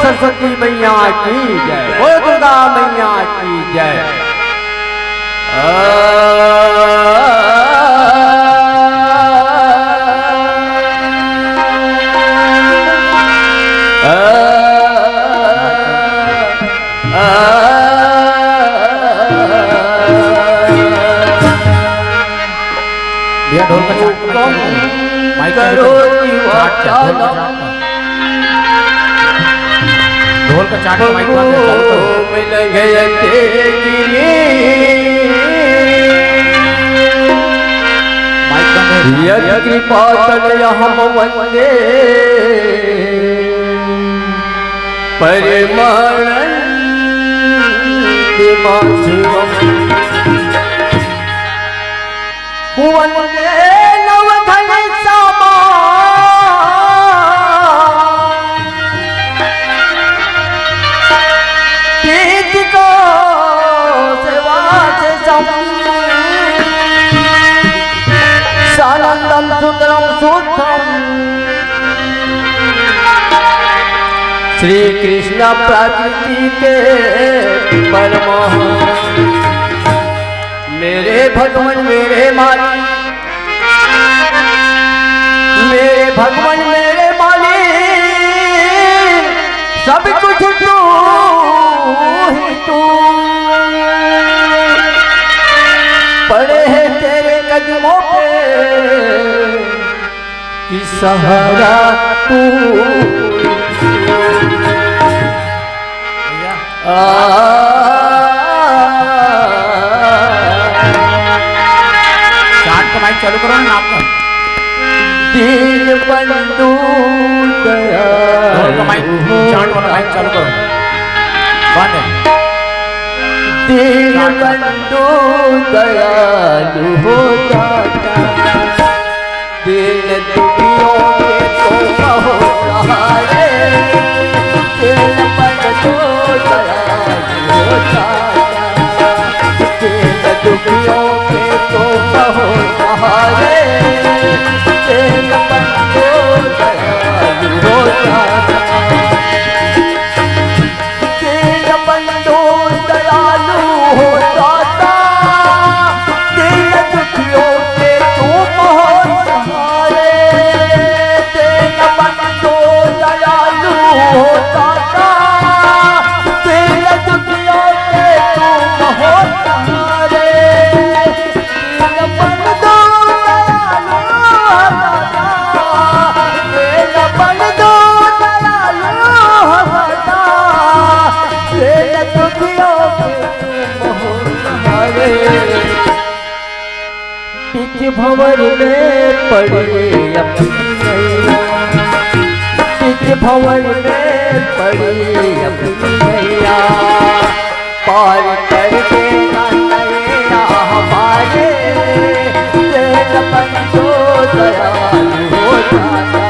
सरस्वती मैया की जय, बोल दुर्गा मैया की जय। ढोल का चाट माइक मिल गए कृपा हम वंदे वंदे नवधन समा सानंदम सुंदरम शुद्धम श्री कृष्ण प्रकृति के परम मेरे भगवान मेरे मालिक मेरे भगवान मेरे मालिक सब कुछ तू ही तू पड़े हैं तेरे कदमों पे कि सहारा तू चाट का माइक चालू करो ना आपका दीन बंधु ढोल का माइक चाट वाला माइक चालू करो बंद है। दीन बंधु दयालु हो जाता दीन दुखियों के तो बहुत सहारे दीन बंधु दयालु हो जाता दीन दुखियों के तो बहुत सहारे दीन बंधु दयालु हो जाता हो जाता दीन दुखियों के तू बहुत सहारे बीच भंवर में पड़ी अपनी नैया, बीच भंवर में पड़ी अपनी नैया, पार करके नैया हमारे तेरे बंदो दयालु हो जाता,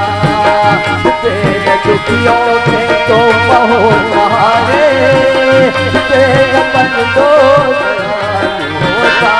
तेरे दुखियों से तो बहुत सहारे, तेरे बंदो दयालु हो जाता।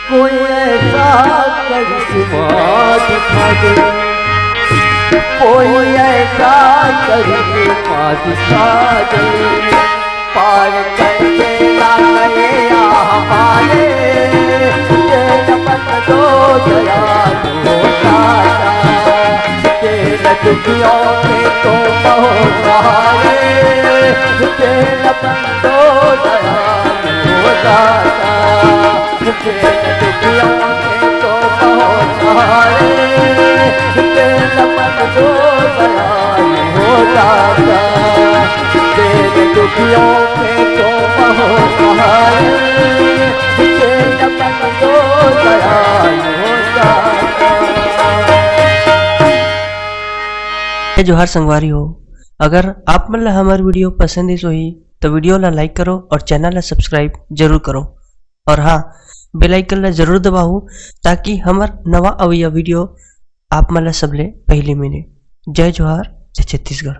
कोई ऐसा करिश्मा दिखा दे, कोई ऐसा करिश्मा दिखा दे, पार करके नैया हमारे तेरे बंदो दयालु हो जाता, तेरे दुखियों में तो बहुत सहारे, तेरे बंदो दयालु हो जाता, तेरे दुखियों में तो बहुत सहारे, तेरे बंदो दयालु हो जाता, तेरे दुखियों में तो बहुत सहारे, तेरे बंदो दयालु हो जाता। जोहार संगवारी हो, अगर आप मन ला हमार वीडियो पसंद है सोही तो वीडियो ला लाइक करो और चैनल ला सब्सक्राइब जरूर करो, और हाँ बेल आइकन ला जरूर दबाओ ताकि हमार नवा अवैया वीडियो आप मन ला सबले पहले मिले। जय जोहार, जय छत्तीसगढ़।